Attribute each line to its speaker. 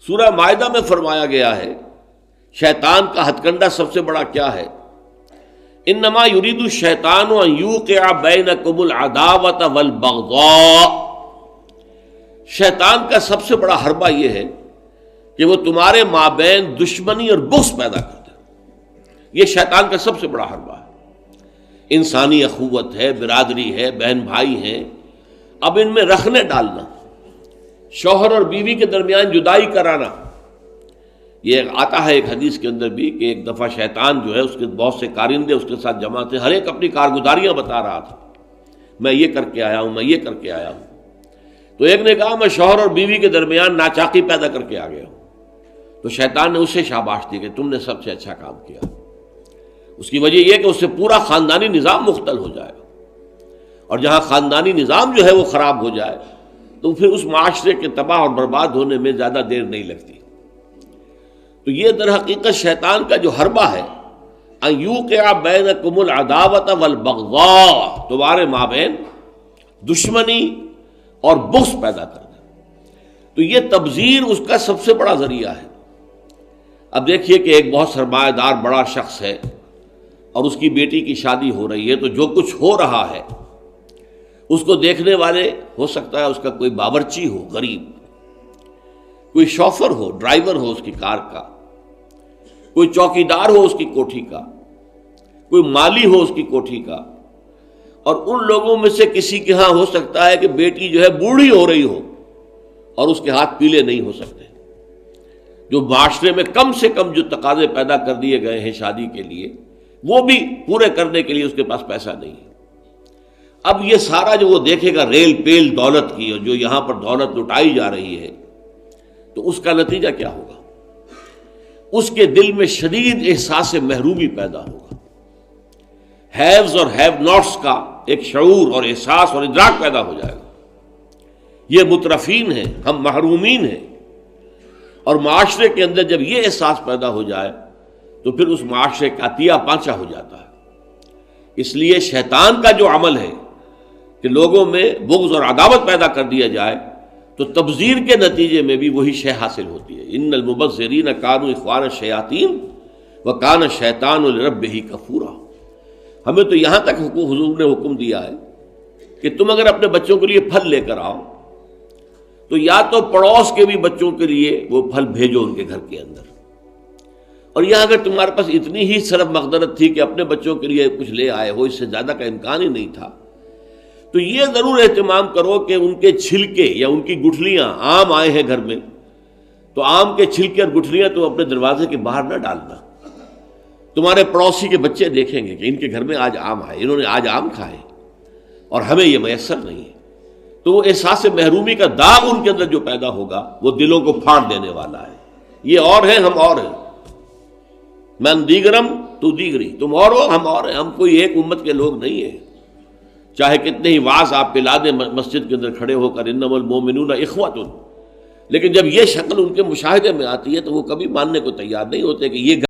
Speaker 1: سورہ مائدہ میں فرمایا گیا ہے شیطان کا ہتھ کنڈا سب سے بڑا کیا ہے؟ انما یرید الشیطان ان یوقع بینکم العداوۃ والبغضاء، شیطان کا سب سے بڑا حربہ یہ ہے کہ وہ تمہارے مابین دشمنی اور بغض پیدا کر دے۔ یہ شیطان کا سب سے بڑا حربہ ہے۔ انسانی اخوت ہے، برادری ہے، بہن بھائی ہیں، اب ان میں رخنے ڈالنا، شوہر اور بیوی کے درمیان جدائی کرانا۔ یہ آتا ہے ایک حدیث کے اندر بھی کہ ایک دفعہ شیطان جو ہے اس کے بہت سے کارندے اس کے ساتھ جمع تھے، ہر ایک اپنی کارگزاریاں بتا رہا تھا، میں یہ کر کے آیا ہوں، میں یہ کر کے آیا ہوں۔ تو ایک نے کہا میں شوہر اور بیوی کے درمیان ناچاقی پیدا کر کے آ گیا ہوں۔ تو شیطان نے اسے شاباش دی کہ تم نے سب سے اچھا کام کیا۔ اس کی وجہ یہ کہ اس سے پورا خاندانی نظام مختل ہو جائے، اور جہاں خاندانی نظام جو ہے وہ خراب ہو جائے تو پھر اس معاشرے کے تباہ اور برباد ہونے میں زیادہ دیر نہیں لگتی۔ تو یہ در حقیقت شیطان کا جو حربہ ہے، ان یوقع بینکم العداوۃ والبغضاء، تمہارے مابین دشمنی اور بغض پیدا کر دے۔ تو یہ تبذیر اس کا سب سے بڑا ذریعہ ہے۔ اب دیکھیے کہ ایک بہت سرمایہ دار بڑا شخص ہے اور اس کی بیٹی کی شادی ہو رہی ہے، تو جو کچھ ہو رہا ہے اس کو دیکھنے والے ہو سکتا ہے اس کا کوئی باورچی ہو غریب، کوئی شوفر ہو، ڈرائیور ہو اس کی کار کا، کوئی چوکیدار ہو اس کی کوٹھی کا، کوئی مالی ہو اس کی کوٹھی کا، اور ان لوگوں میں سے کسی کے ہاں ہو سکتا ہے کہ بیٹی جو ہے بوڑھی ہو رہی ہو اور اس کے ہاتھ پیلے نہیں ہو سکتے، جو معاشرے میں کم سے کم جو تقاضے پیدا کر دیے گئے ہیں شادی کے لیے وہ بھی پورے کرنے کے لیے اس کے پاس پیسہ نہیں ہے۔ اب یہ سارا جو وہ دیکھے گا ریل پیل دولت کی، اور جو یہاں پر دولت لٹائی جا رہی ہے، تو اس کا نتیجہ کیا ہوگا؟ اس کے دل میں شدید احساس محرومی پیدا ہوگا، ہیوز اور ہیو ناٹس کا ایک شعور اور احساس اور ادراک پیدا ہو جائے گا۔ یہ مترفین ہیں، ہم محرومین ہیں، اور معاشرے کے اندر جب یہ احساس پیدا ہو جائے تو پھر اس معاشرے کا تیا پانچا ہو جاتا ہے۔ اس لیے شیطان کا جو عمل ہے کہ لوگوں میں بغض اور عداوت پیدا کر دیا جائے، تو تبذیر کے نتیجے میں بھی وہی شے حاصل ہوتی ہے۔ ان المبذرین کانوا اخوان الشیاطین وکان الشیطان لربہ کفورا۔ ہمیں تو یہاں تک حضور نے حکم دیا ہے کہ تم اگر اپنے بچوں کے لیے پھل لے کر آؤ تو یا تو پڑوس کے بھی بچوں کے لیے وہ پھل بھیجو ان کے گھر کے اندر، اور یہاں اگر تمہارے پاس اتنی ہی صرف مقدرت تھی کہ اپنے بچوں کے لیے کچھ لے آئے ہو، اس سے زیادہ کا امکان ہی نہیں تھا، تو یہ ضرور اہتمام کرو کہ ان کے چھلکے یا ان کی گٹھلیاں، آم آئے ہیں گھر میں تو آم کے چھلکے اور گٹھلیاں تو اپنے دروازے کے باہر نہ ڈالنا۔ تمہارے پڑوسی کے بچے دیکھیں گے کہ ان کے گھر میں آج آم آئے، انہوں نے آج آم کھائے اور ہمیں یہ میسر نہیں ہے، تو وہ احساس محرومی کا داغ ان کے اندر جو پیدا ہوگا وہ دلوں کو پھاڑ دینے والا ہے۔ یہ اور ہیں، ہم اور ہیں، من دیگرم تو دیگری، تم اور ہو ہم اور ہیں، ہم کوئی ایک امت کے لوگ نہیں ہیں۔ چاہے کتنے ہی واعظ آپ پلا دیں مسجد کے اندر کھڑے ہو کر انما المؤمنون اخوۃ، لیکن جب یہ شکل ان کے مشاہدے میں آتی ہے تو وہ کبھی ماننے کو تیار نہیں ہوتے کہ یہ